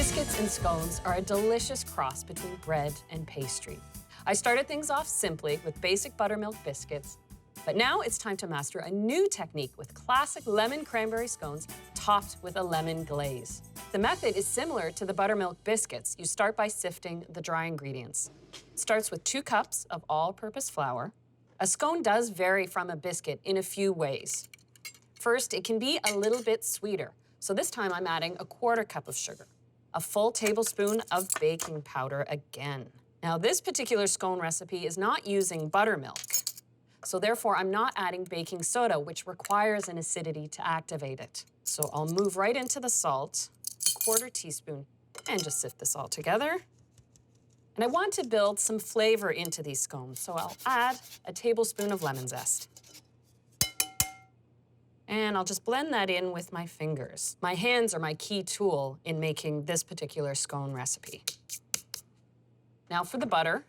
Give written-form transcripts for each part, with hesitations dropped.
Biscuits and scones are a delicious cross between bread and pastry. I started things off simply with basic buttermilk biscuits, but now it's time to master a new technique with classic lemon cranberry scones topped with a lemon glaze. The method is similar to the buttermilk biscuits. You start by sifting the dry ingredients. It starts with 2 cups of all-purpose flour. A scone does vary from a biscuit in a few ways. First, it can be a little bit sweeter, so this time I'm adding a 1/4 cup of sugar, a full tablespoon of baking powder again. Now, this particular scone recipe is not using buttermilk, so therefore I'm not adding baking soda, which requires an acidity to activate it. So I'll move right into the salt, a 1/4 teaspoon, and just sift this all together. And I want to build some flavor into these scones, so I'll add a tablespoon of lemon zest. And I'll just blend that in with my fingers. My hands are my key tool in making this particular scone recipe. Now for the butter,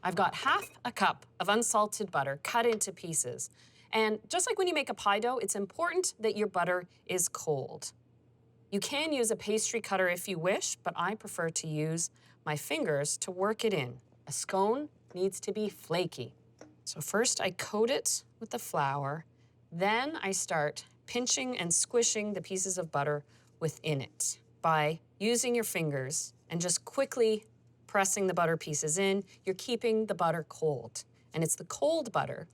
I've got 1/2 cup of unsalted butter cut into pieces. And just like when you make a pie dough, it's important that your butter is cold. You can use a pastry cutter if you wish, but I prefer to use my fingers to work it in. A scone needs to be flaky. So first I coat it with the flour, then I start pinching and squishing the pieces of butter within it. By using your fingers and just quickly pressing the butter pieces in, you're keeping the butter cold. And it's the cold butter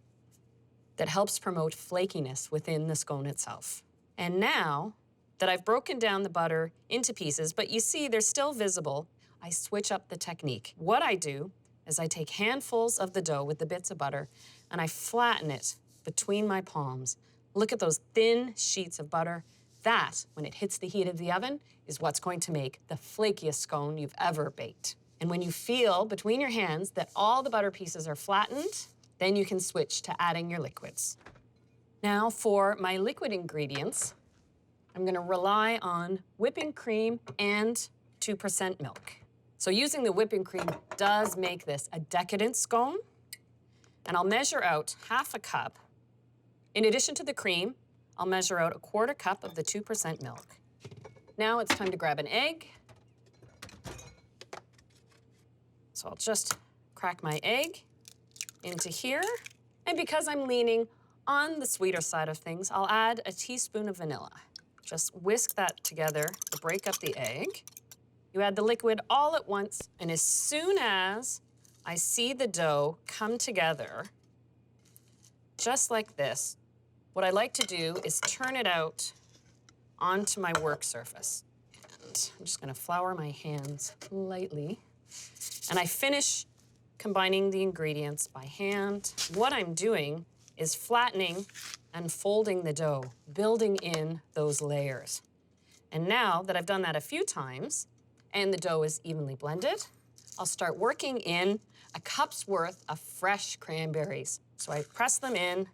that helps promote flakiness within the scone itself. And now that I've broken down the butter into pieces, but you see they're still visible, I switch up the technique. What I do is I take handfuls of the dough with the bits of butter and I flatten it between my palms. Look at those thin sheets of butter. That, when it hits the heat of the oven, is what's going to make the flakiest scone you've ever baked. And when you feel between your hands that all the butter pieces are flattened, then you can switch to adding your liquids. Now for my liquid ingredients, I'm gonna rely on whipping cream and 2% milk. So using the whipping cream does make this a decadent scone. And I'll measure out 1/2 cup. In addition to the cream, I'll measure out a 1/4 cup of the 2% milk. Now it's time to grab an egg. So I'll just crack my egg into here. And because I'm leaning on the sweeter side of things, I'll add a teaspoon of vanilla. Just whisk that together to break up the egg. You add the liquid all at once, and as soon as I see the dough come together, just like this, what I like to do is turn it out onto my work surface. And I'm just gonna flour my hands lightly. And I finish combining the ingredients by hand. What I'm doing is flattening and folding the dough, building in those layers. And now that I've done that a few times, and the dough is evenly blended, I'll start working in a cup's worth of fresh cranberries. So I press them in,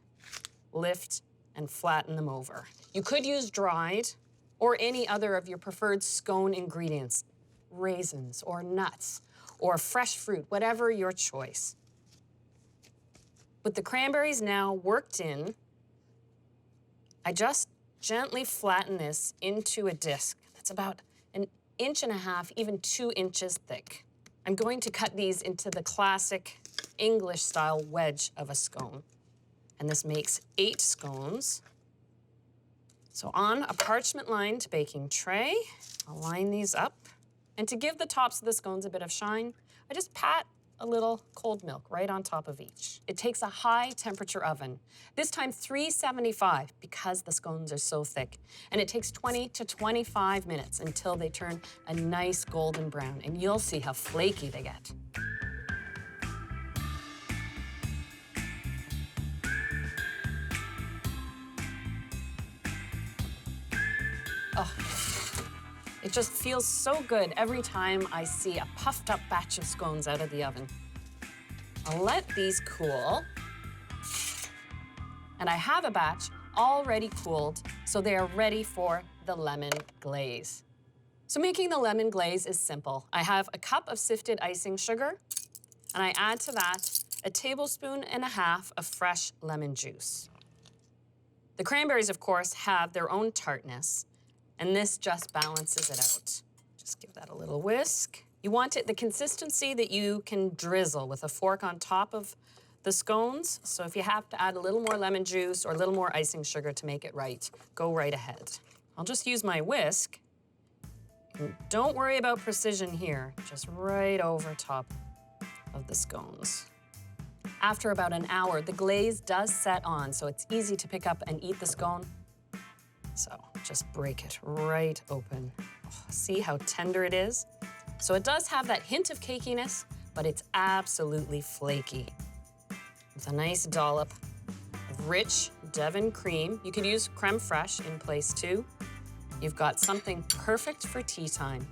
lift, and flatten them over. You could use dried or any other of your preferred scone ingredients, raisins or nuts or fresh fruit, whatever your choice. With the cranberries now worked in, I just gently flatten this into a disc that's about 1.5 inches, even 2 inches thick. I'm going to cut these into the classic English-style wedge of a scone. And this makes 8 scones. So on a parchment-lined baking tray, I'll line these up. And to give the tops of the scones a bit of shine, I just pat a little cold milk right on top of each. It takes a high-temperature oven, this time 375 because the scones are so thick. And it takes 20 to 25 minutes until they turn a nice golden brown, and you'll see how flaky they get. Oh, it just feels so good every time I see a puffed up batch of scones out of the oven. I'll let these cool. And I have a batch already cooled, so they are ready for the lemon glaze. So making the lemon glaze is simple. I have a cup of sifted icing sugar, and I add to that a 1.5 tablespoons of fresh lemon juice. The cranberries, of course, have their own tartness, and this just balances it out. Just give that a little whisk. You want it the consistency that you can drizzle with a fork on top of the scones. So if you have to add a little more lemon juice or a little more icing sugar to make it right, go right ahead. I'll just use my whisk. And don't worry about precision here, just right over top of the scones. After about an hour, the glaze does set on, so it's easy to pick up and eat the scone. So just break it right open. Oh, see how tender it is? So it does have that hint of cakiness, but it's absolutely flaky. With a nice dollop of rich Devon cream. You could use creme fraiche in place too. You've got something perfect for tea time.